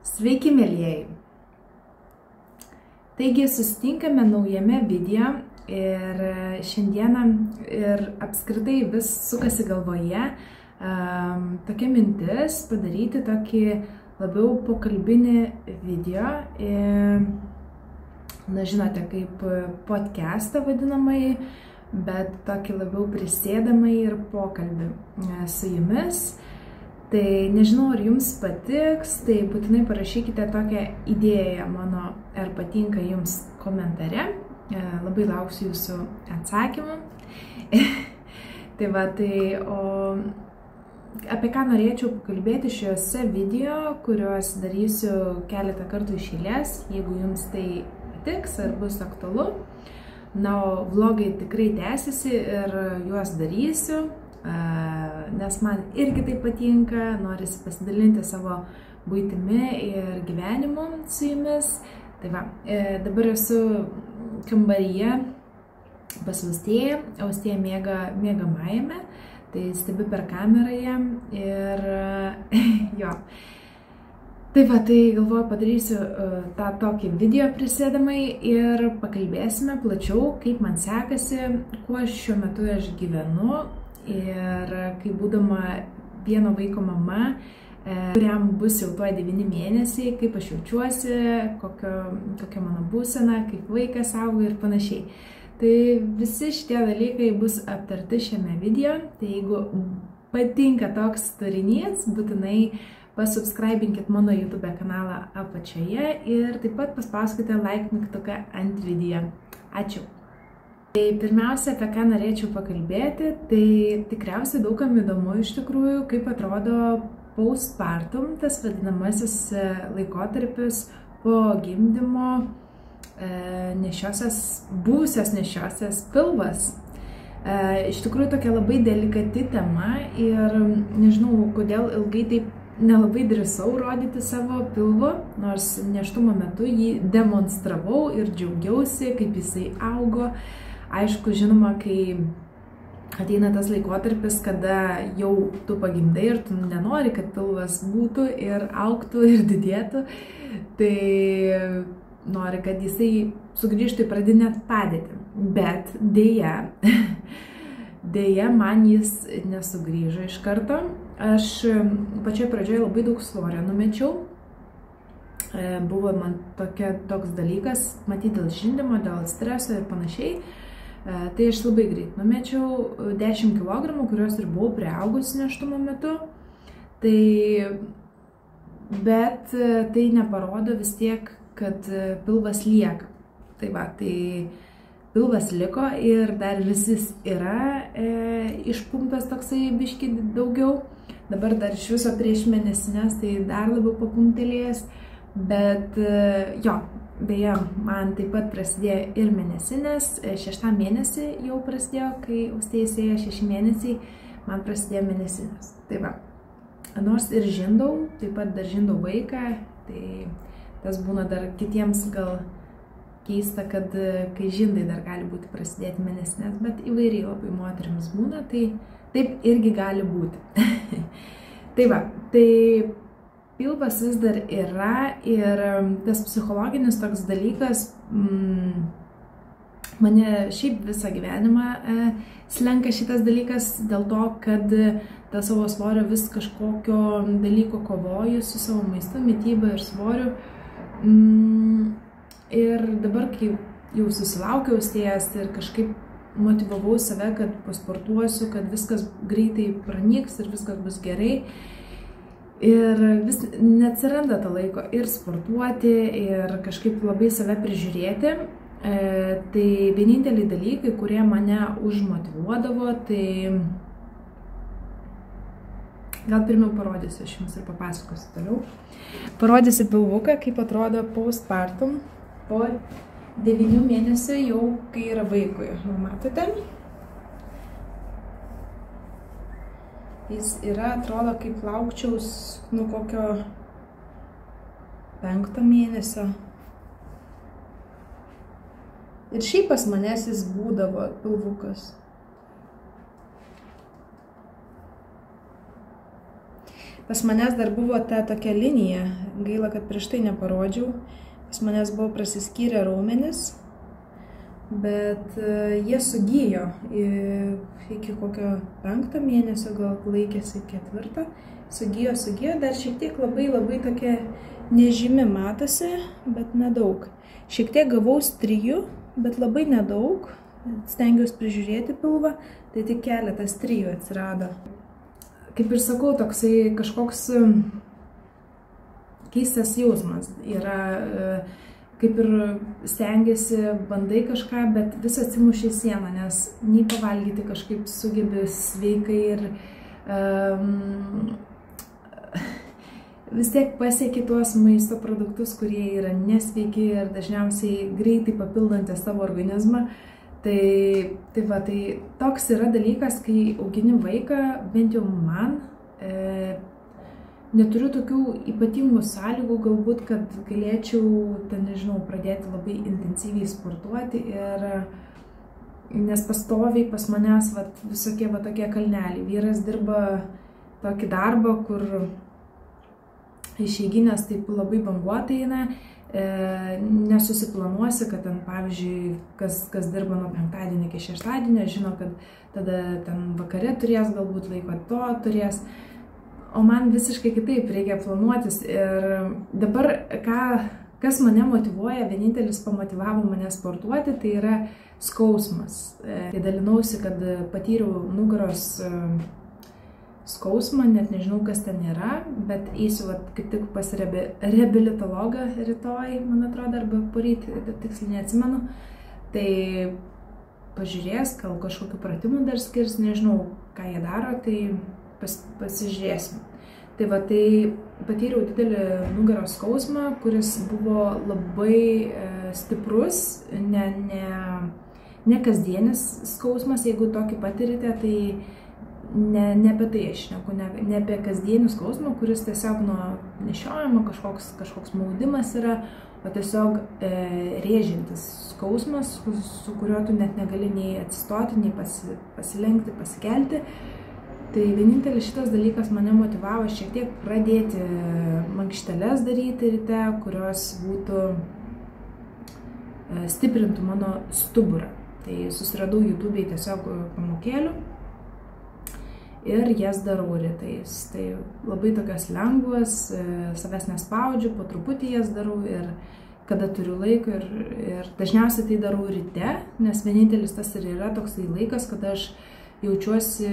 Sveiki, mielieji! Taigi, susitinkame naujame video ir šiandieną ir apskritai vis sukasi galvoje tokia mintis padaryti tokį labiau pokalbinį video. Na, žinote, kaip podcastą vadinamai, bet tokį labiau prisėdamai ir pokalbį su jumis. Tai nežinau, ar jums patiks, tai būtinai parašykite tokią idėją mano, ar patinka jums komentare. Labai lauksiu jūsų atsakymų. O apie ką norėčiau pakalbėti šiuose video, kuriuos darysiu keletą kartų iš eilės, jeigu jums tai patiks ar bus aktualu. Na, o vlogai tikrai tęsiasi ir juos darysiu. Nes man irgi tai patinka, norisi pasidalinti savo buitimi ir gyvenimu su jumis. Tai va, dabar esu kambaryje pas Austėją. Austėja miega miegamajame, tai stebiu per kamerą ją ir jo. Tai va, tai galvoju padarysiu tą tokį video prisėdamai ir pakalbėsime plačiau, kaip man sekasi, kuo šiuo metu aš gyvenu. Ir kai būdama vieno vaiko mama, kuriam bus jau tuoj 9 mėnesiai, kaip aš jaučiuosi, kokia mano būsena, kaip vaikas auga ir panašiai. Tai visi šitie dalykai bus aptarti šiame video. Tai jeigu patinka toks turinys, būtinai pasubscribinkit mano YouTube kanalą apačioje ir taip pat paspauskite like mygtuką ant video. Ačiū! Tai pirmiausia, apie ką norėčiau pakalbėti, tai tikriausiai daugam įdomu iš tikrųjų, kaip atrodo postpartum, tas vadinamasis laikotarpis po gimdymo buvusios nešiosios pilvas. Iš tikrųjų tokia labai delikati tema ir nežinau, kodėl ilgai taip nelabai drįsau rodyti savo pilvo, nors nėštumo metu jį demonstravau ir džiaugiausi, kaip jisai augo. Aišku, žinoma, kai ateina tas laikotarpis, kada jau tu pagimdai ir tu nenori, kad pilvas būtų ir augtų ir didėtų, tai nori, kad jisai sugrįžtų į pradinę padėtį. Bet dėja, man jis nesugrįžo iš karto. Aš pačioje pradžioje labai daug svorio numečiau. Buvo man toks dalykas, matyti dėl žindymo, dėl streso ir panašiai. Tai aš labai greit numečiau 10 kg, kuriuos ir buvau priaugusi nėštumo metu. Bet tai neparodo vis tiek, kad pilvas lieka. Tai va, tai pilvas liko ir dar visis yra išpumpęs toksai biškį daugiau. Dabar dar iš viso prieš mėnesinės, tai dar labiau papumtelėjęs. Bet jo, beje, man taip pat prasidėjo ir mėnesinės. 6 mėnesį jau prasidėjo, kai Austėjai ėjo 6 mėnesiai, man prasidėjo mėnesinės. Tai va, nors ir žindau, taip pat dar žindau vaiką, tai tas būna dar kitiems gal keista, kad kai žindai dar gali būti prasidėti mėnesinės, bet įvairiai labai moterims būna, tai taip irgi gali būti. Tai va, tai pilvas vis dar yra ir tas psichologinis toks dalykas mane šiaip visą gyvenimą slenka šitas dalykas dėl to, kad dėl savo svorio vis kažkokio dalyko kovoju su savo maistu, mityba ir svoriu. Ir dabar, kai jau susilaukiau Austėjos ir kažkaip motyvavau save, kad pasportuosiu, kad viskas greitai pranyks ir viskas bus gerai. Ir vis neatsiranda to laiko ir sportuoti, ir kažkaip labai save prižiūrėti. Tai vieninteliai dalykai, kurie mane užmotyvuodavo, tai gal pirmiau parodysiu aš jums ir papasakosiu toliau. Parodysiu pilvuką, kaip atrodo postpartum po 9 mėnesių jau, kai yra vaikui. Matote? Jis yra, atrodo, kaip laukčiaus nuo kokio 5 mėnesio. Ir šiaip pas manęs jis būdavo pilvukas. Pas manęs dar buvo ta tokia linija, gaila, kad prieš tai neparodžiau. Pas manęs buvo prasiskyrę raumenis, bet jie sugijo iki kokio 5 mėnesio, gal laikėsi 4. Sugijo, dar šiek tiek labai tokia nežymi matosi, bet nedaug. Šiek tiek gavau strijų, bet labai nedaug. Stengiausi prižiūrėti pilvą, tai tik keletas strijų atsirado. Kaip ir sakau, toksai kažkoks keistas jausmas yra, kaip ir stengiasi, bandai kažką, bet vis atsimuši į sieną, nes nei pavalgyti kažkaip sugebi sveikai ir vis tiek pasieki tuos maisto produktus, kurie yra nesveiki ir dažniausiai greitai papildantis savo organizmą. Tai toks yra dalykas, kai augini vaiką, bent jau man, neturiu tokių ypatingų sąlygų, galbūt, kad galėčiau, nežinau, pradėti labai intensyviai sportuoti, nes pastoviai pas manęs visokie tokie kalneliai. Vyras dirba tokį darbą, kur išeiginės taip labai banguotai eina, nesusiplanuosi, kad ten, pavyzdžiui, kas dirba nuo 5 iki 6, žino, kad tada ten vakare turės, galbūt laiko to turės, o man visiškai kitaip reikia planuotis. Ir dabar, kas mane motyvuoja, vienintelis pamotyvavo mane sportuoti, tai yra skausmas. Tai dalinausi, kad patyriau nugaros skausmą, net nežinau, kas ten yra, bet eisiu kaip tik pas reabilitologą rytoj, man atrodo, arba poryt, tiksliai neatsimenu. Tai pažiūrės, gal kažkokiu pratimu dar skirs, nežinau, ką jie daro, tai pasižiūrėsim. Tai patyriau didelį nugaros skausmą, kuris buvo labai stiprus, ne kasdienis skausmas. Jeigu tokį patirite, tai ne apie tai aš šneku, ne apie kasdienį skausmą, kuris tiesiog nuo nešiojimo kažkoks maudimas yra, o tiesiog rėžiantis skausmas, su kuriuo tu net negali nei atsistoti, nei pasilenkti, pasikelti. Tai vienintelis šitas dalykas mane motyvavo šiek tiek pradėti mankšteles daryti ryte, kurios stiprintų mano stuburą. Tai susiradau YouTube'ai tiesiog pamokėlių ir jas darau rytais. Tai labai tokios lengvos, savęs nespaudžiu, po truputį jas darau ir kada turiu laiko ir dažniausiai tai darau ryte, nes vienintelis tas ir yra toksai laikas, kada aš jaučiuosi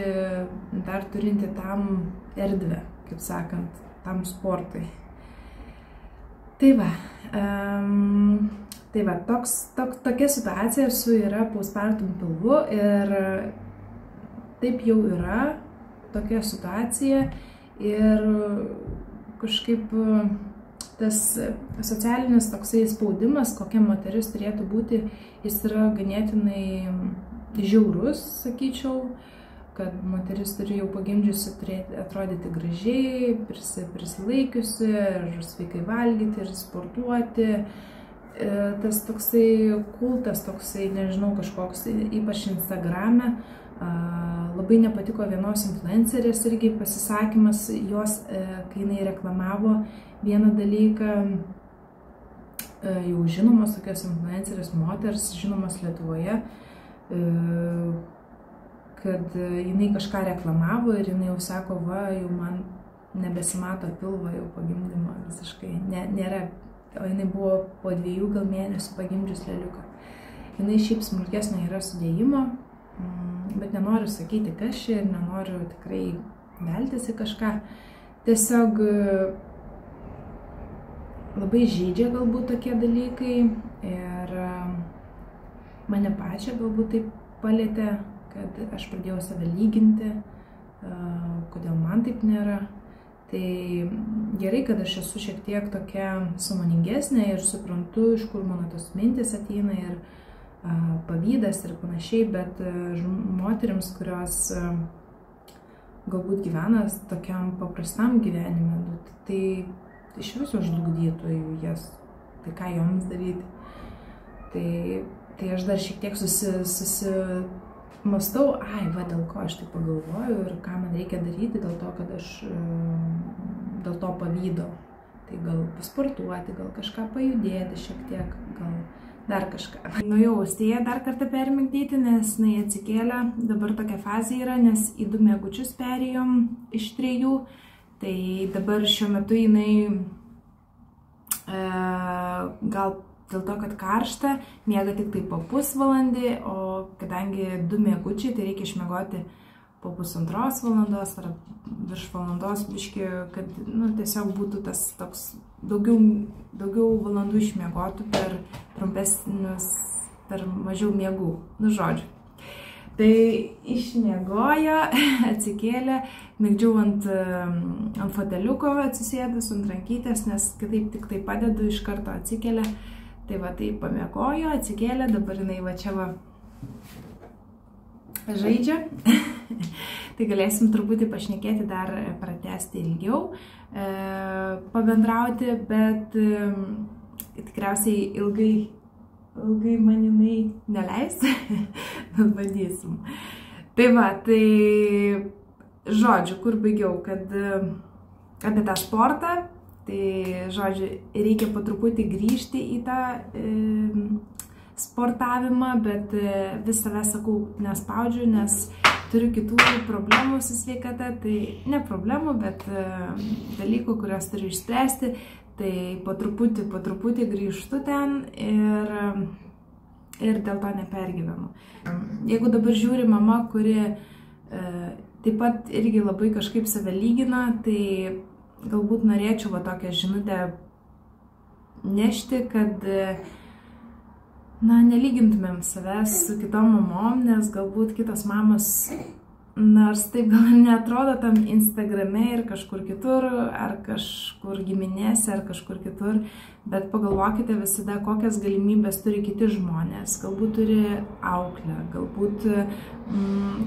dar turinti tam erdvę, kaip sakant, tam sportui. Tokia situacija yra postpartum pilvu ir taip jau yra tokia situacija ir kažkaip tas socialinis toksai spaudimas, kokia moteris turėtų būti, jis yra ganėtinai žiaurus, sakyčiau, kad moteris turi jau pagimdžiusi atrodyti gražiai, prisilaikiusi, ir sveikai valgyti, ir sportuoti. Tas toksai kultas, toksai, nežinau, kažkoks, ypač Instagrame. Labai nepatiko vienos influencerės irgi pasisakymas jos, kai jinai reklamavo vieną dalyką, jau žinomos tokios influencerės moters, žinomos Lietuvoje, kad jinai kažką reklamavo ir jinai jau sako, jau man nebesimato pilvo, jau pagimdymo visiškai nėra, o jinai buvo po 2 gal mėnesių pagimdžius leliuką. Jinai šiaip smulkesnio yra sudėjimo, bet nenoriu sakyti, kas čia, ir nenoriu tikrai veltis į kažką. Tiesiog labai žeidžia galbūt tokie dalykai ir mane pačią galbūt taip palietė, kad aš pradėjau save lyginti, kodėl man taip nėra. Tai gerai, kad aš esu šiek tiek tokia sąmoningesnė ir suprantu, iš kur mano tos mintis ateina ir pavydas ir panašiai, bet moterims, kurios galbūt gyvena tokiam paprastam gyvenime, tai iš viso žlugdytų jas, tai ką joms daryti. Tai aš dar šiek tiek mąstau, dėl ko aš tai pagalvoju ir ką man reikia daryti, dėl to, kad aš dėl to pavydo. Tai gal pasportuoti, gal kažką pajudėti šiek tiek, gal dar kažką. Nuėjau austėje dar kartą permigdyti, nes jinai atsikėlė, dabar tokia fazė yra, nes į 2 miegučius perėjom iš 3, tai dabar šiuo metu jinai gal dėl to, kad karšta, miega tik tai po pusvalandį, o kadangi 2 miegučiai, tai reikia išmiegoti po 1,5 valandos ar virš valandos biški, kad tiesiog būtų tas toks daugiau valandų išmiegotų per trumpesnius, per mažiau miegų, žodžiu. Tai išmiegojo, atsikėlė, migdžiau ant foteliuko atsisėdus, ant rankytės, nes kitaip tik tai padedu, iš karto atsikėlė. Tai va, tai pamiegojo, atsikėlė, dabar jinai va čia va žaidžia. Tai galėsim truputį pašnekėti, dar pratęsti ilgiau, pabendrauti, bet tikriausiai ilgai man jinai neleis, bet bandysim. Tai va, tai žodžiu, kur baigiau, kad apie tą sportą, tai žodžiu, reikia po truputį grįžti į tą sportavimą, bet vis save sakau, nespaudžiu, nes turiu kitų problemų su sveikata, tai ne problemų, bet dalykų, kurios turiu išspręsti, tai po truputį grįžtu ten ir dėl to nepergyvenu. Jeigu dabar žiūri mama, kuri taip pat irgi labai kažkaip save lygina, tai galbūt norėčiau va tokią žinutę nešti, kad nelygintumėm savęs su kitom mamom, nes galbūt kitos mamos, nors taip gal neatrodo tam Instagrame ir kažkur kitur, ar kažkur giminėse, ar kažkur kitur, bet pagalvokite visada, kokias galimybės turi kiti žmonės. Galbūt turi auklę, galbūt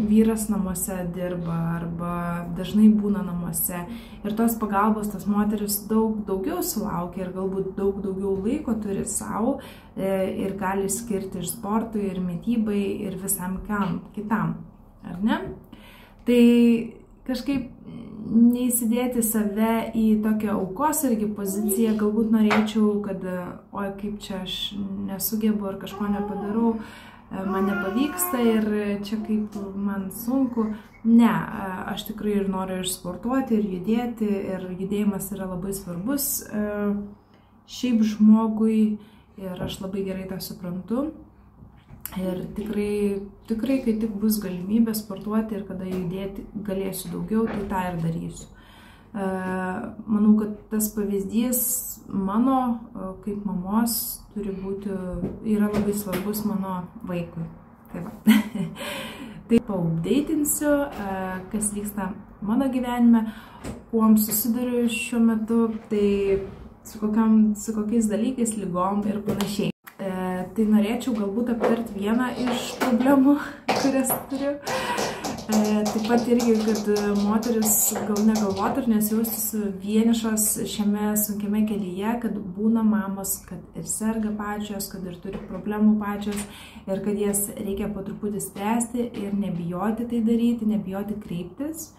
vyras namuose dirba, arba dažnai būna namuose. Ir tos pagalbos tas moteris daugiau sulaukia ir galbūt daugiau laiko turi savo ir gali skirti ir sportui, ir mitybai, ir visam kitam, ar ne? Tai kažkaip neįsidėti save į tokią aukos irgi poziciją, galbūt norėčiau, kad oi kaip čia aš nesugebu ar kažko nepadarau, man nepavyksta ir čia kaip man sunku. Ne, aš tikrai ir noriu ir sportuoti, ir judėti, ir judėjimas yra labai svarbus šiaip žmogui ir aš labai gerai tą suprantu. Ir tikrai, kai tik bus galimybė sportuoti ir kada judėti galėsiu daugiau, tai tą ir darysiu. Manau, kad tas pavyzdys mano kaip mamos yra labai svarbus mano vaikui. Tai va. Tai paupdeitinsiu, kas vyksta mano gyvenime, kuom susiduriu šiuo metu, tai su kokiais dalykais, lygom ir panašiai. Tai norėčiau galbūt aptarti vieną iš problemų, kurias turiu. Taip pat irgi, kad moteris gal negalvotų ir nesijaustų vienišos šiame sunkiame kelyje, kad būna mamos, kad ir serga pačios, kad ir turi problemų pačios ir kad jas reikia po truputį spręsti ir nebijoti tai daryti, nebijoti kreiptis.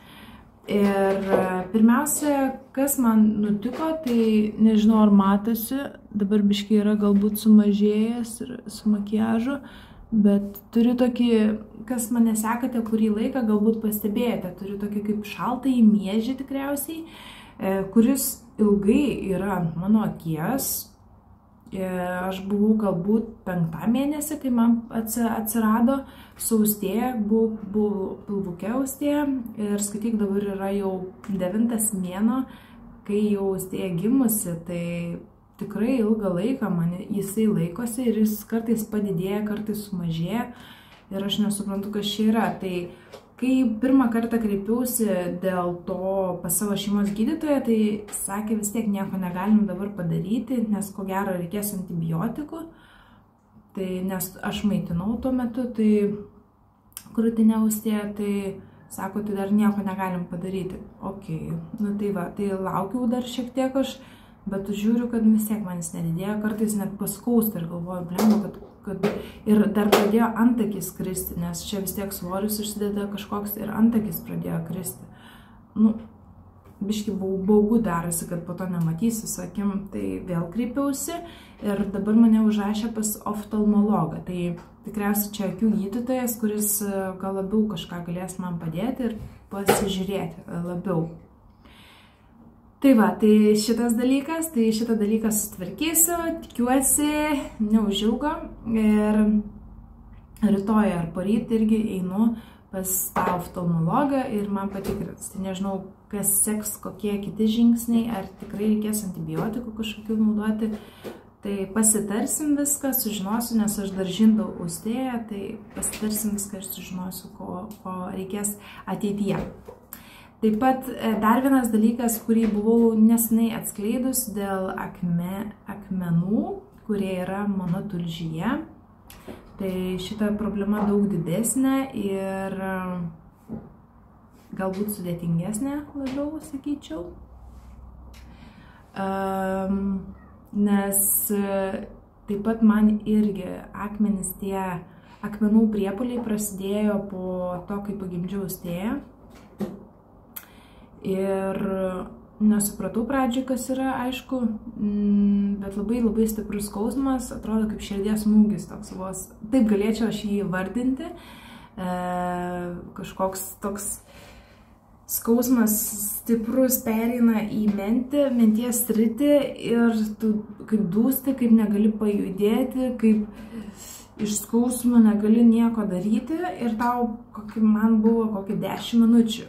Ir pirmiausia, kas man nutiko, tai nežinau, ar matosi, dabar biškai yra galbūt sumažėjęs ir su makiažu, bet turiu tokį, kas mane sekate kurį laiką, galbūt pastebėjote, turiu tokį kaip šaltąjį miežį tikriausiai, kuris ilgai yra ant mano akies. Aš buvau galbūt 5 mėnesį, kai man atsirado su austėja, buvau pilvuke austėja ir skaityk dabar yra jau 9 mėnuo, kai jau austėja gimusi, tai tikrai ilgą laiką jisai laikosi ir jis kartais padidėja, kartais sumažėja ir aš nesuprantu, kas čia yra. Tai kai pirmą kartą kreipiausi dėl to pas savo šeimos gydytoją, tai sakė, vis tiek nieko negalim dabar padaryti, nes ko gero reikės antibiotikų. Tai nes aš maitinau tuo metu, tai krūtinė austėja, tai sako, tai dar nieko negalim padaryti. Ok, tai va, tai laukiau dar šiek tiek aš bet žiūriu, kad vis tiek manis nedidėjo, kartais net paskausta ir galvoju, blemba, kad ir dar pradėjo antakis kristi, nes čia vis tiek svoris užsideda kažkoks ir antakis pradėjo kristi. Nu, biški baugu darosi, kad po to nematysiu su akim, tai vėl kreipiausi ir dabar mane užrašė pas oftalmologą. Tai tikriausiai čia akių gydytojas, kuris gal labiau kažką galės man padėti ir pasižiūrėti labiau. Tai va, tai šitą dalyką sutvarkysiu, tikiuosi, neužilgo ir rytoj ar poryt irgi einu pas tą oftalmologą ir man patikrins. Tai nežinau, kas seks, kokie kiti žingsniai, ar tikrai reikės antibiotikų kažkokių naudoti. Tai pasitarsim viską, sužinosiu, nes aš dar žindau austėją, tai pasitarsim viską ir sužinosiu, ko reikės ateityje. Taip pat dar vienas dalykas, kurį buvau nesenai atskleidus dėl akmenų, kurie yra mano tulžyje. Tai šita problema daug didesnė ir galbūt sudėtingesnė, labiau sakyčiau. Nes taip pat man irgi akmenys akmenų priepuoliai prasidėjo po to, kai pagimdžiau austėją. Ir nesupratau pradžioj, kas yra, aišku, bet labai stiprus skausmas, atrodo kaip širdies smūgis toks vos. Taip galėčiau aš jį vardinti. Kažkoks toks skausmas stiprus pereina į menties sritį ir tu kaip dūsti, kaip negali pajudėti, kaip iš skausmo negali nieko daryti ir tau, man buvo kokį 10 minučių.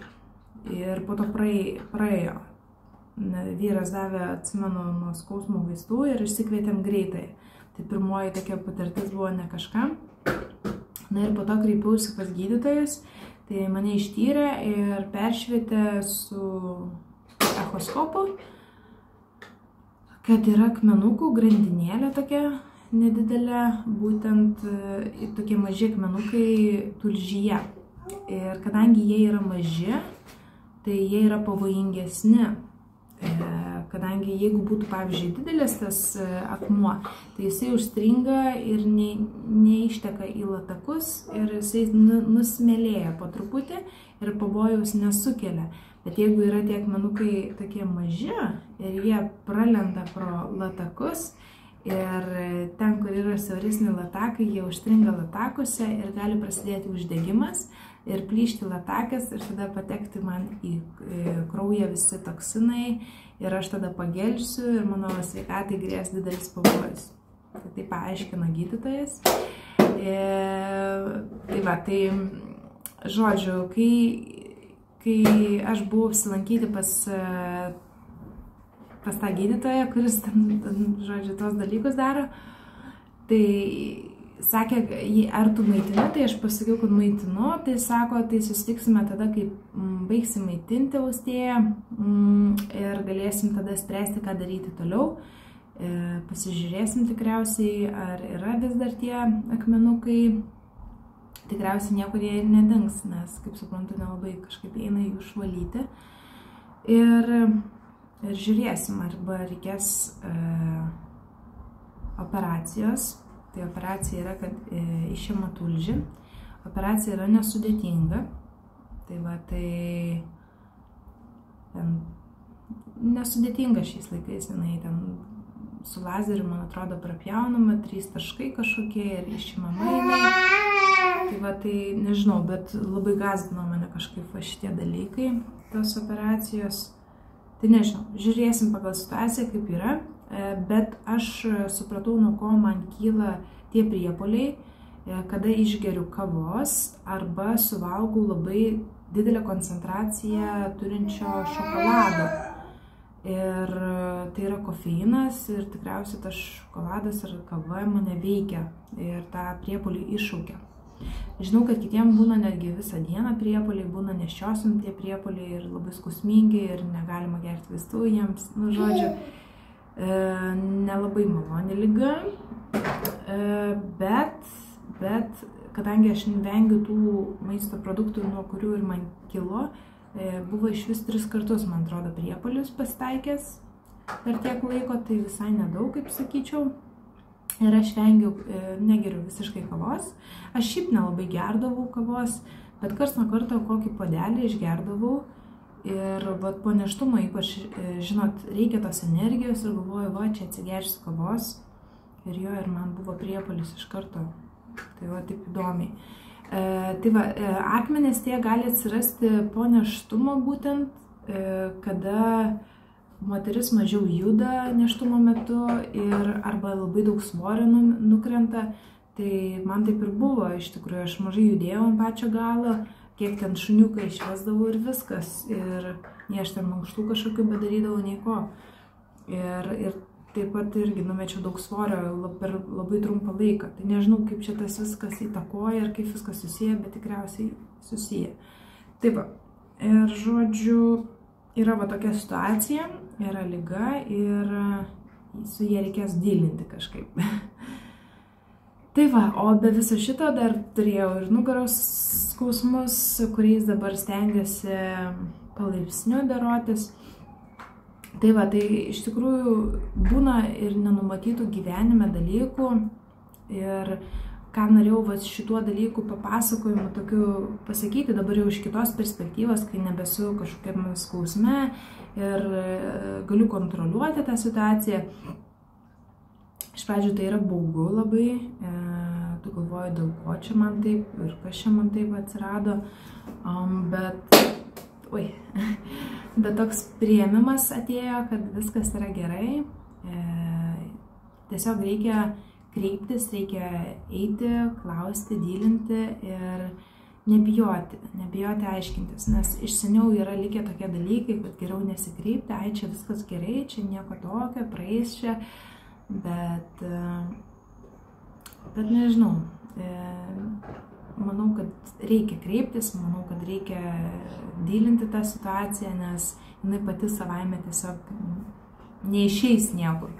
Ir po to praėjo. Vyras davė, atsimenu, nuo skausmo vaistų ir išsikvietėm greitai. Tai pirmoji tokia patirtis buvo ne kažkam. Na ir po to kreipiausi pas gydytojus. Tai mane ištyrė ir peršvietė su echoskopu, kad yra akmenukų grandinėlė tokia nedidelė, būtent tokie maži akmenukai tulžyje. Ir kadangi jie yra maži, tai jie yra pavojingesni, kadangi jeigu būtų, pavyzdžiui, didelis tas akmuo, tai jisai užstringa ir neišteka į latakus ir jisai nusmelėja po truputį ir pavojaus nesukelia. Bet jeigu yra tie akmenukai tokie maži ir jie pralenda pro latakus ir ten, kur yra siauresni latakai, jie užstringa latakuose ir gali prasidėti uždegimas ir plyšti latakas ir tada patekti man į kraują visi toksinai ir aš tada pagelsiu ir mano sveikatai grės didelis pavojus. Tai paaiškino gydytojas. Tai va, tai žodžiu, kai aš buvau apsilankyti pas tą gydytoją, kuris žodžiu, tos dalykus daro, tai sakė, ar tu maitini, tai aš pasakiau, kad maitinu, tai sako, tai susitiksime tada, kai baigsim maitinti austėją ir galėsim tada spręsti, ką daryti toliau. Pasižiūrėsim tikriausiai, ar yra vis dar tie akmenukai. Tikriausiai niekur jie ir nedings, nes, kaip suprantu, nelabai kažkaip eina jų išvalyti. Ir žiūrėsim, arba reikės operacijos. Tai operacija yra, kad išima tulžį. Operacija yra nesudėtinga. Tai va, tai nesudėtinga šiais laikais, jinai ten su lazeriu, man atrodo, prapjaunama, 3 taškai kažkokie ir išimama jinai. Tai va, tai nežinau, bet labai gąsdino mane kažkaip šitie dalykai, tos operacijos. Tai nežinau, žiūrėsim pagal situaciją, kaip yra. Bet aš supratau, nuo ko man kyla tie priepuoliai, kada išgeriu kavos arba suvalgau labai didelę koncentraciją turinčio šokolado. Ir tai yra kofeinas ir tikriausiai tas šokoladas ar kava mane veikia ir tą priepuolį iššaukia. Žinau, kad kitiems būna netgi visą dieną priepuoliai, būna neščiosim tie priepuoliai ir labai skausmingi ir negalima gerti vaistų jiems, nu žodžiu. Nelabai maloni liga, bet kadangi aš vengiu tų maisto produktų, nuo kurių ir man kilo, buvo iš vis 3 kartus, man atrodo, priepuolis pasitaikęs. per tiek laiko, tai visai nedaug, kaip sakyčiau. Ir aš vengiau, negeriu visiškai kavos. Aš šiaip nelabai gerdavau kavos, bet karts nuo karto kokį puodelį išgerdavau. Ir po nėštumo ypač, žinot, reikia tos energijos ir galvoju, va, čia atsigersiu kavos. Ir jo, ir man buvo priepuolis iš karto. Tai va, taip įdomiai. Tai va, akmenės tie gali atsirasti po nėštumo būtent, kada moteris mažiau juda nėštumo metu ir arba labai daug svorio nukrenta. Tai man taip ir buvo, iš tikrųjų, aš mažai judėjau ant pačio galo, kiek ten šuniuką išvesdavau ir viskas. Ir nei aš ten mankštų kažkokių bedarydavau, nei ko. Ir taip pat irgi numečiau daug svorio per labai trumpą laiką. Tai nežinau, kaip čia tas viskas įtakoja ir kaip viskas susiję, bet tikriausiai susiję. Taip va. Ir žodžiu, yra va tokia situacija, yra liga ir su jie reikės dylinti kažkaip. Tai va, o be viso šito dar turėjau ir nugaros skausmus, kuriais dabar stengiuosi palaipsniui dorotis. Tai va, tai iš tikrųjų būna ir nenumatytų gyvenime dalykų ir ką norėjau va, šituo dalyku papasakojimu tokiu pasakyti dabar jau iš kitos perspektyvos, kai nebesu kažkokiame skausme ir galiu kontroliuoti tą situaciją. Iš pradžių tai yra baugu labai, tu galvoji, dėl ko čia man taip ir kas čia man taip atsirado, bet toks priėmimas atėjo, kad viskas yra gerai, tiesiog reikia kreiptis, reikia eiti, klausti, dylinti ir nebijoti aiškintis, nes iš seniau yra likę tokie dalykai, kad geriau nesikreipti, ai čia viskas gerai, čia nieko tokio, praeis čia, bet nežinau. Manau, kad reikia kreiptis, manau, kad reikia dylinti tą situaciją, nes jinai pati savaime tiesiog neišeis niekur.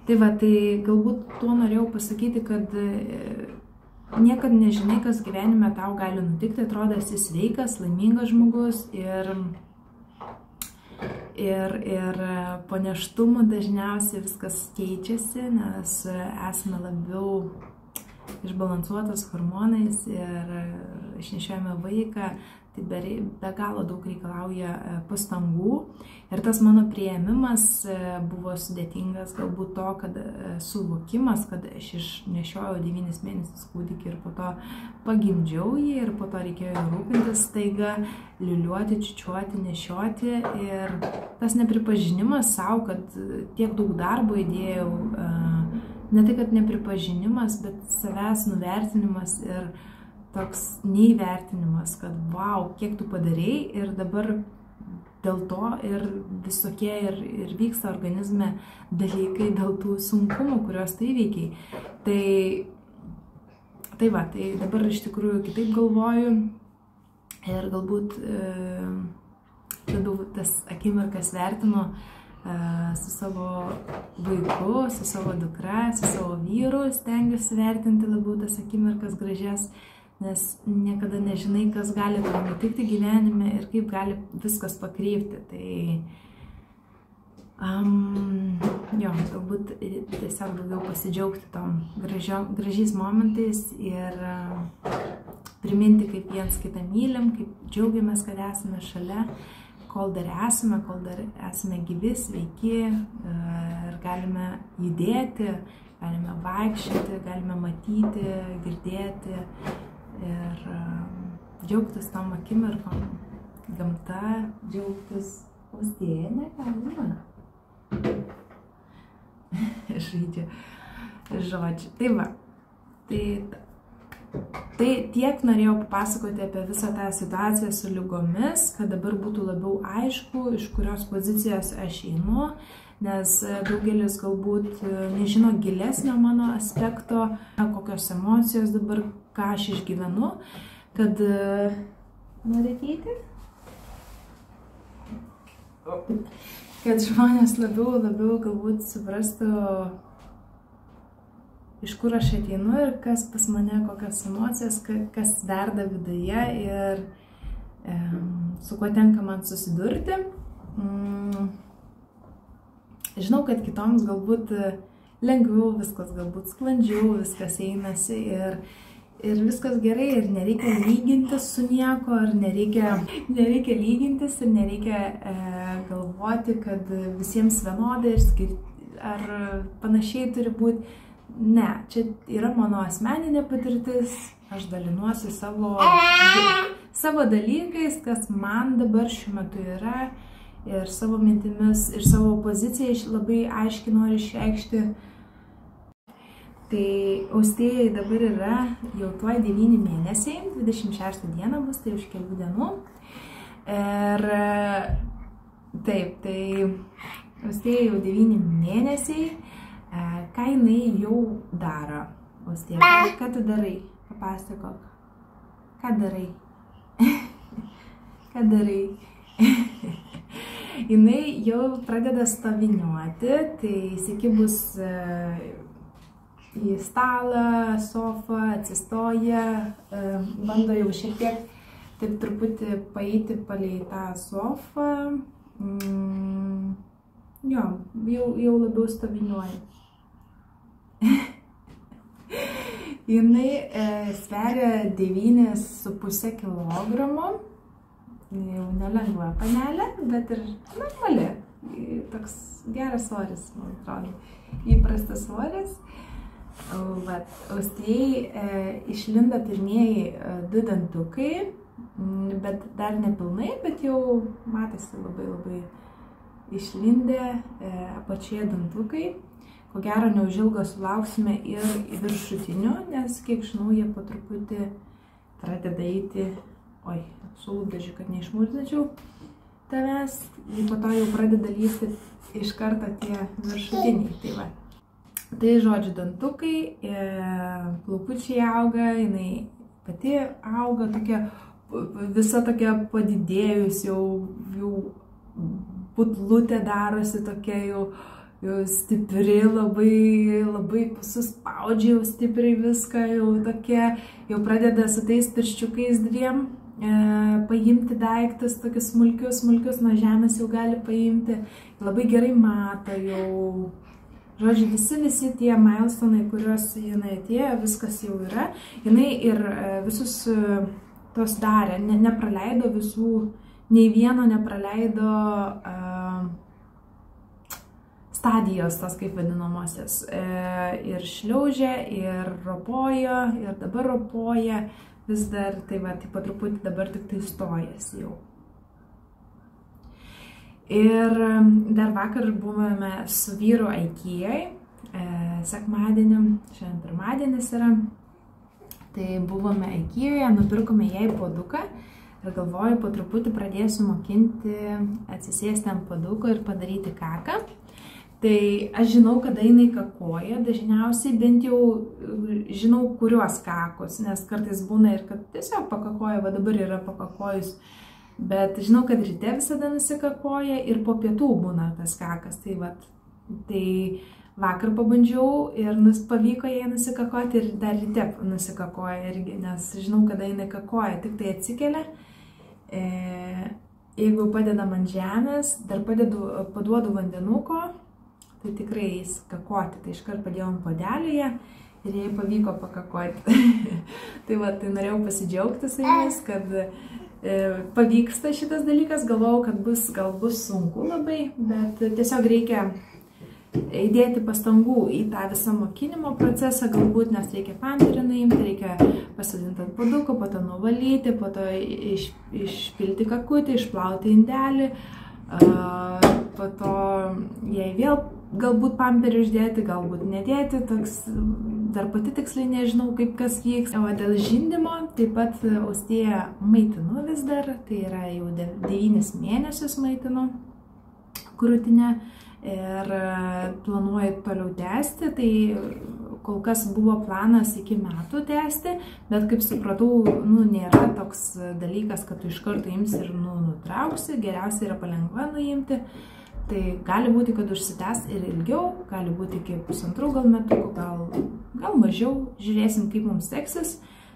Tai va, tai galbūt tuo norėjau pasakyti, kad niekad nežinai, kas gyvenime tau gali nutikti, atrodo, esi sveikas, laimingas žmogus ir po nėštumų dažniausiai viskas keičiasi, nes esame labiau išbalansuotas hormonais ir išnešiojame vaiką, tai be galo daug reikalauja pastangų. Ir tas mano priėmimas buvo sudėtingas, galbūt to, kad suvokimas, kad aš išnešiojau 9 mėnesius kūdikį ir po to pagimdžiau jį ir po to reikėjo rūpintis staiga, liuliuoti, čiučiuoti, nešioti. Ir tas nepripažinimas savo, kad tiek daug darbo įdėjau, ne tai, kad nepripažinimas, bet savęs nuvertinimas ir toks neįvertinimas, kad wow, kiek tu padarei ir dabar dėl to ir visokie ir vyksta organizme dalykai dėl tų sunkumų, kuriuos tu įveikiai. Tai va, tai dabar iš tikrųjų kitaip galvoju ir galbūt labiau tas akimirkas vertinu su savo vaiku, su savo dukra, su savo vyru, stengiuosi vertinti labiau tas akimirkas gražias, nes niekada nežinai, kas gali tau nutikti gyvenime ir kaip gali viskas pakreipti. Tai jo, galbūt tiesiog daugiau pasidžiaugti tom gražiais momentais ir priminti, kaip viens kitą mylim, kaip džiaugiamės, kad esame šalia, kol dar esame gyvi, sveiki ir galime judėti, galime vaikščioti, galime matyti, girdėti ir džiaugtis tom akimirkom, gamta, džiaugtis austėje, negalima. Žaidžia žodžiu. Tai va, tai tiek norėjau papasakoti apie visą tą situaciją su ligomis, kad dabar būtų labiau aišku, iš kurios pozicijos aš einu, nes daugelis galbūt nežino gilesnio mano aspekto, kokios emocijos dabar, ką aš išgyvenu, kad norėtyti, kad žmonės labiau galbūt suprastų, iš kur aš ateinu ir kas pas mane, kokios emocijos, kas verda viduje ir su kuo tenka man susidurti. Žinau, kad kitoms galbūt lengviau, viskas galbūt sklandžiau, viskas einasi ir viskas gerai ir nereikia lygintis su nieko, ir nereikia lygintis ir nereikia galvoti, kad visiems vienodai ar panašiai turi būti. Ne, čia yra mano asmeninė patirtis, aš dalinuosi savo dalykais, kas man dabar šiuo metu yra ir savo mintimis ir savo poziciją labai aiškiai noriu išreikšti. Tai austėjai dabar yra jau tuoj 9 mėnesiai, 26 dieną bus, tai už kelių dienų. Ir taip, tai austėjai jau 9 mėnesiai. Ką jinai jau daro? Austėja, ką tu darai? Papasakok. Ką darai? Ką darai? Jinai jau pradeda stoviniuoti, tai įsikibus į stalą, sofą, atsistoja, bando jau šiek tiek taip truputį paeiti palei tą sofą. Jo, jau labiau stoviniuoja. Jinai sveria 9,5 kilogramų. Jau nelengva panelė, bet ir normali. Toks geras svoris, man atrodo. Įprastas svoris. Austėjai išlinda pirmieji 2 dantukai, bet dar nepilnai, bet jau matėsi labai išlindę apačioje dantukai. Ko gero neužilgo sulauksime ir viršutinių, nes kiek žinau, jie po truputį pradeda eiti, sulūpdažiu, kad neišmurdačiau tavęs, ir po to jau pradeda lysti iš karto tie viršutiniai. Tai va. Tai žodžiu, dantukai, plaukučiai auga, jinai pati auga, visa tokia padidėjus, jau putlutė darosi tokia jau stipri, labai suspaudžia jau stipriai viską, jau pradeda su tais pirščiukais 2 paimti daiktus, tokius smulkius nuo žemės jau gali paimti, labai gerai mato jau. Žodžiu, visi tie milestonai, kuriuos jinai atėjo, viskas jau yra. Jinai ir visus tos darė, nepraleido visų, nei vieno nepraleido stadijos, tos kaip vadinamosios. Ir šliaužė, ir ropojo, ir dabar ropoja, vis dar, tai va, taip truputį dabar tik tai stojasi jau. Ir dar vakar buvome su vyru Aikijoj, sekmadienį, šiandien pirmadienis yra, tai buvome Aikijoje, nupirkome jai puoduką ir galvoju, po truputį pradėsiu mokinti atsisėsti ant puoduko ir padaryti kaką. Tai aš žinau, kada jinai kakoja, dažniausiai bent jau žinau, kuriuos kakos, nes kartais būna ir kad tiesiog pakakoja, va dabar yra pakakojus, bet žinau, kad ryte visada nusikakoja ir po pietų būna tas kakas. Tai vakar pabandžiau ir pavyko jai nusikakoti ir dar ryte nusikakoja irgi, nes žinau, kada jinai kakoja, tik tai atsikelia. Jeigu padedam ant žemės, dar paduodu vandenuko, tai tikrai eis kakoti, tai iškart padėjom puodelėje ir jai pavyko pakakoti. Tai norėjau pasidžiaugti su jumis, kad pavyksta šitas dalykas, galvojau, kad gal bus sunku labai, bet tiesiog reikia įdėti pastangų į tą visą mokinimo procesą, galbūt, nes reikia pamperį nuimti, reikia pasidinti ant puoduko, po to nuvalyti, po to išpilti kakutį, išplauti indelį, po to jai vėl galbūt pamperį uždėti, galbūt nedėti, toks dar pati tiksliai nežinau, kaip kas vyks. O dėl žindymo taip pat Austėją maitinu vis dar, tai yra jau 9 mėnesius maitinu krūtinę ir planuoju toliau tęsti, tai kol kas buvo planas iki metų tęsti, bet kaip supratau, nėra toks dalykas, kad tu iš karto imsi ir nutrauksi, geriausia yra palengva nuimti. Tai gali būti, kad užsitęs ir ilgiau, gali būti iki 1,5 gal metukų, gal mažiau, žiūrėsim, kaip mums seksis,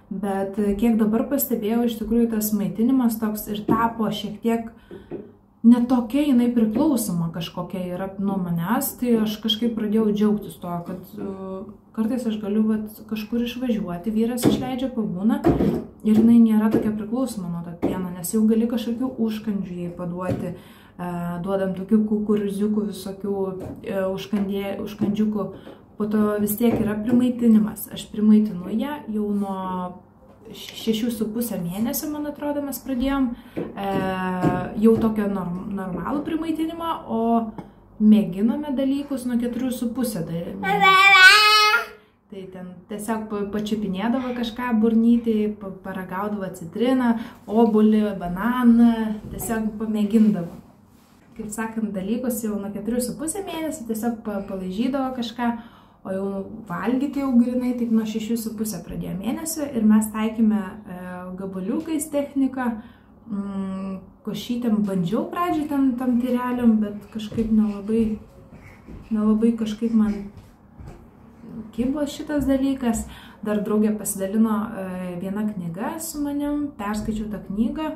bet kiek dabar pastebėjau, iš tikrųjų tas maitinimas toks ir tapo šiek tiek netokia jinai priklausoma kažkokia yra nuo manęs, tai aš kažkaip pradėjau džiaugtis to, kad kartais aš galiu kažkur išvažiuoti, vyras išleidžia, pabūna ir jinai nėra tokia priklausoma nuo to pieno, nes jau gali kažkokių užkandžių jai paduoti, duodam tokių kukurūziukų visokių užkandžiukų, po to vis tiek yra primaitinimas. Aš primaitinu ją jau nuo 6,5 mėnesio, man atrodo, mes pradėjom jau tokio normalų primaitinimą, o mėginome dalykus nuo 4,5 mėnesio. Tai ten tiesiog pačiupinėdavo kažką burnytį, paragaudavo citriną, obuolį, bananą, tiesiog pamėgindavo. Kaip sakant, dalykus jau nuo 4,5 mėnesio tiesiog palaižydavo kažką, o jau valgyti jau grinai tik nuo 6,5 pradėjo mėnesio ir mes taikėme gabaliukais techniką. Košytėm bandžiau pradžiai tam tyreliam, bet kažkaip nelabai kažkaip man kibo šitas dalykas. Dar draugė pasidalino viena knyga su manim, perskaičiau tą knygą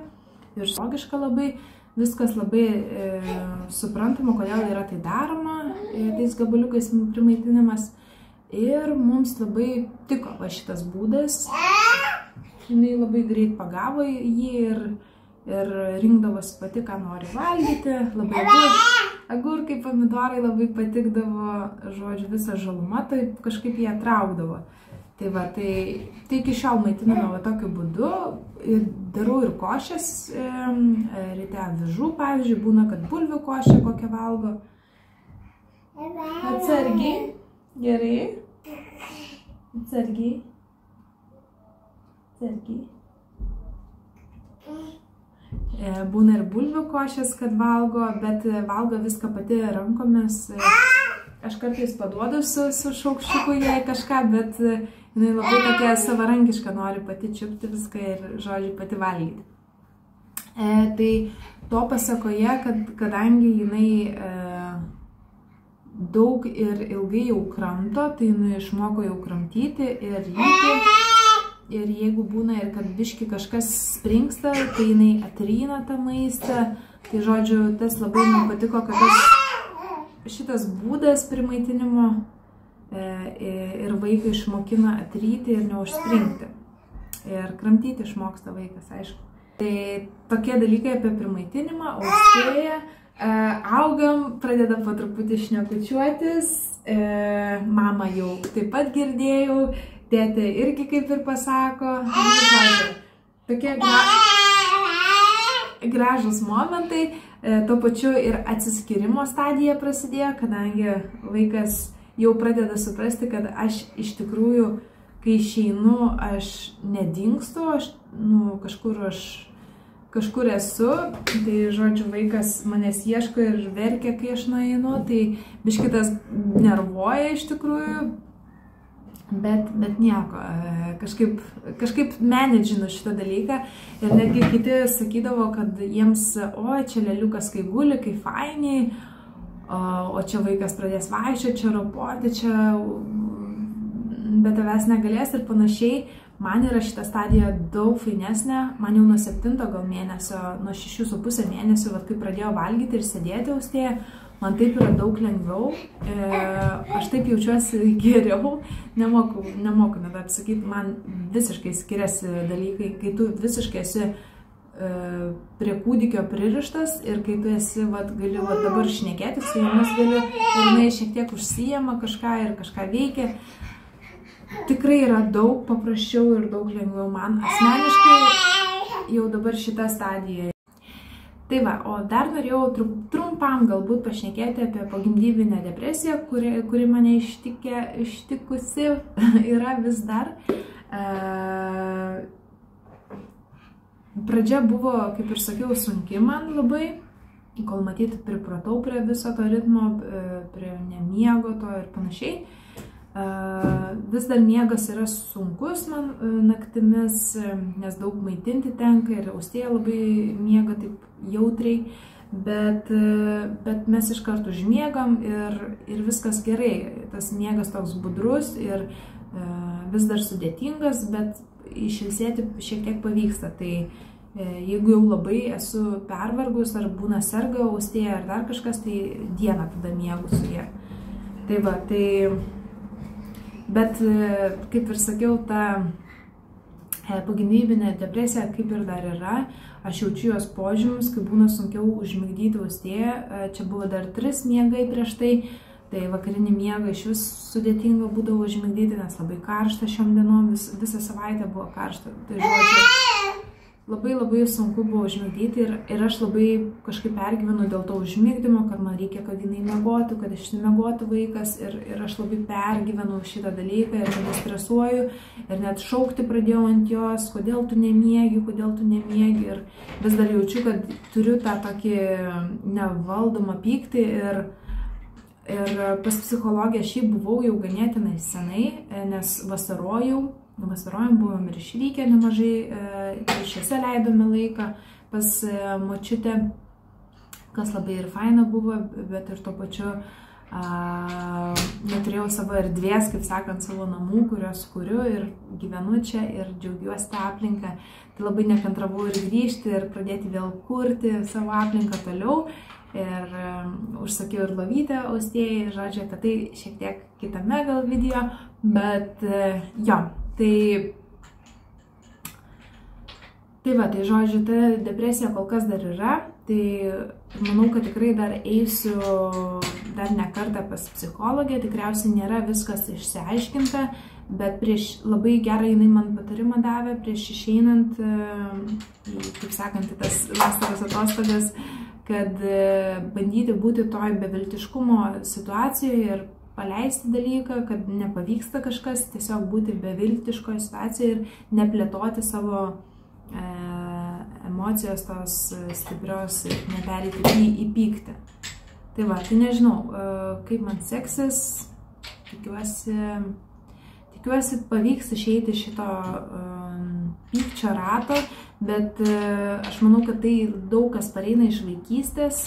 ir logiška labai, viskas labai suprantama, kodėl yra tai daroma, tais gabaliukais primaitinimas. Ir mums labai tiko šitas būdas. Jinai labai greit pagavo jį ir rinkdavosi pati, ką nori valgyti. Labai agurkai, pomidorai labai patikdavo, žodžiu, visa žaluma, tai kažkaip jie traukdavo. Tai va, tai iki šiol maitiname tokiu būdu. Darau ir košės, ryte avižų, pavyzdžiui, būna, kad bulvių košę kokią valgo. Atsargiai, gerai. Atsargiai. Būna ir bulvių košės, kad valgo, bet valgo viską pati rankomis. Aš kartais paduodu su šaukščiuku jai kažką, bet jinai labai tokia savarankiška, nori pati čiupti viską ir, žodžiu, pati valgyti. Tai to pasakoje, kadangi jinai daug ir ilgai jau kramto, tai jinai išmoko jau kramtyti ir ryti. Ir jeigu būna ir kad biški kažkas springsta, tai jinai atryna tą maistą. Tai, žodžiu, tas labai man patiko, kad šitas būdas primaitinimo ir vaiką išmokina atryti ir neužspringti. Ir kramtyti išmoksta vaikas, aišku. Tai tokie dalykai apie primaitinimą, austėja. Augam, pradeda po truputį šnekučiuotis. Mama jau taip pat girdėjau. Tėtė irgi kaip ir pasako. Tokie gražūs momentai. Tuo pačiu ir atsiskyrimo stadija prasidėjo, kadangi vaikas jau pradeda suprasti, kad aš iš tikrųjų, kai išeinu, aš nedingstu, kažkur esu. Tai, žodžiu, vaikas manęs ieško ir verkia, kai aš nueinu. Tai biškitas nervuoja iš tikrųjų. Bet nieko, kažkaip menedžinu šitą dalyką ir netgi kiti sakydavo, kad jiems, oi, čia leliukas kai guli, kai fainiai, o čia vaikas pradės vaikščioti, čia ropoti, čia be tavęs negalės ir panašiai. Man yra šita stadija daug fainesnė, man jau nuo 7 gal mėnesio, nuo 6,5 mėnesių, kai pradėjau valgyti ir sėdėti austėje, man taip yra daug lengviau, aš taip jaučiuosi geriau, nemoku net apsakyti, man visiškai skiriasi dalykai, kai tu visiškai esi prie kūdikio pririštas ir kai tu esi, gali dabar šnekėti su jomis, gali ir jinai šiek tiek užsijama kažką ir kažką veikia. Tikrai yra daug paprasčiau ir daug lengviau man asmeniškai jau dabar šita stadija. Tai va, o dar norėjau trumpam galbūt pašnekėti apie pogimdyvinę depresiją, kuri mane ištikusi yra vis dar. Pradžia buvo, kaip ir sakiau, sunki man labai, kol matyti pripratau prie viso to ritmo, prie nemiego to ir panašiai. Vis dar miegas yra sunkus man naktimis, nes daug maitinti tenka ir austėja labai miega taip jautriai, bet mes iš karto užmiegam ir viskas gerai. Tas miegas toks budrus ir vis dar sudėtingas, bet išilsėti šiek tiek pavyksta. Tai Jeigu jau labai esu pervargus ar būna serga austėja ar dar kažkas, tai dieną tada miegu su ja. Tai va, bet kaip ir sakiau, ta pogimdyvinė depresija kaip ir dar yra. Aš jaučiu jos požymius, kai būna sunkiau užmigdyti austėją. Čia buvo dar 3 miegai prieš tai. Tai vakarinį miegą iš vis sudėtinga būdavo užmigdyti, nes labai karšta šiom dienom, visą savaitę buvo karšta. Tai žodžiu, labai sunku buvo užmigdyti ir aš labai kažkaip pergyvenu dėl to užmigdymo, kad man reikia, kad jinai miegotų, kad išsimiegotų vaikas ir aš labai pergyvenu šitą dalyką ir tada stresuoju ir net šaukti pradėjau ant jos, kodėl tu nemiegi ir vis dar jaučiu, kad turiu tą tokį nevaldomą pyktį ir pas psichologę šiaip buvau jau ganėtinai senai, nes vasarojom, buvom ir išvykę nemažai, šiuose leidome laiką pas močiutę, kas labai ir faina buvo, bet ir tuo pačiu neturėjau savo erdvės, kaip sakant, savo namų, kuriuos kuriu ir gyvenu čia ir džiaugiuosi tą aplinką. Tai labai nekantravau ir grįžti ir pradėti vėl kurti savo aplinką toliau. Ir užsakiau ir lovytę austėjai, žodžiu, apie tai šiek tiek kitame gal video, bet jo, tai va, tai žodžiu, ta depresija kol kas dar yra, tai manau, kad tikrai dar eisiu dar ne kartą pas psichologę, tikriausiai nėra viskas išsiaiškinta, bet labai gerą jinai man patarimą davė prieš išeinant, kaip sakant, į tas vasaros atostogas, kad bandyti būti toj beviltiškumo situacijoje ir paleisti dalyką, kad nepavyksta kažkas, tiesiog būti beviltiškoje situacijoje ir neplėtoti savo emocijos tos stiprios ir nepereiti į pyktį. Tai va, tai nežinau, kaip man seksis, tikiuosi pavyks išeiti šito pykčio rato, bet aš manau, kad tai daug kas pareina iš vaikystės,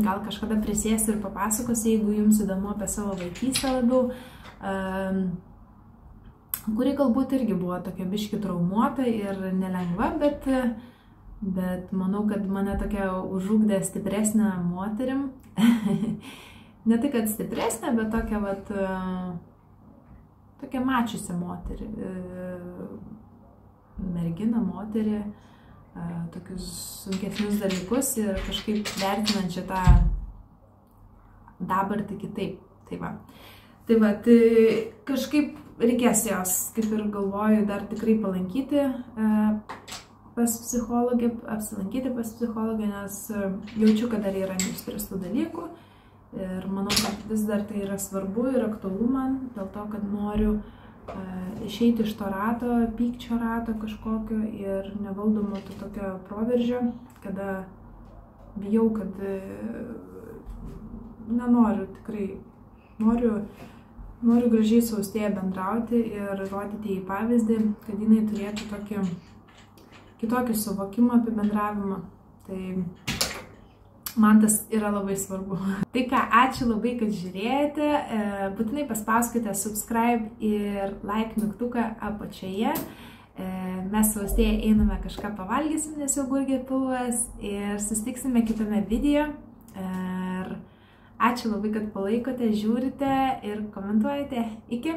gal kažkada prisėsiu ir papasakosiu, jeigu jums įdomu apie savo vaikystę labiau, kuri galbūt irgi buvo tokia biški traumuota ir nelengva, bet manau, kad mane tokia užugdė stipresnę moterim, ne tai, kad stipresnė, bet tokia vat, tokia mačiusi moterį, merginą, moterį, tokius sunkesnius dalykus ir kažkaip vertinančią tą dabartį kitaip. Tai va, tai kažkaip reikės jos, kaip ir galvoju, dar tikrai apsilankyti pas psichologę, nes jaučiu, kad dar yra neišspręstų dalykų ir manau, kad vis dar tai yra svarbu ir aktualu man, dėl to, kad noriu išeiti iš to rato, pykčio rato kažkokio ir nevaldomo to tokio proveržio, kada bijau, kad nenoriu tikrai, noriu gražiai su austėja bendrauti ir rodyti į pavyzdį, kad jinai turėtų tokį kitokį suvokimą apie bendravimą. Tai man tas yra labai svarbu. Tai ką, ačiū labai, kad žiūrėjote. Būtinai paspauskite subscribe ir like mygtuką apačioje. Mes su austėja einame kažką pavalgysim, nes jau gurgė pilvas ir susitiksime kitame video. Ir ačiū labai, kad palaikote, žiūrite ir komentuojate. Iki!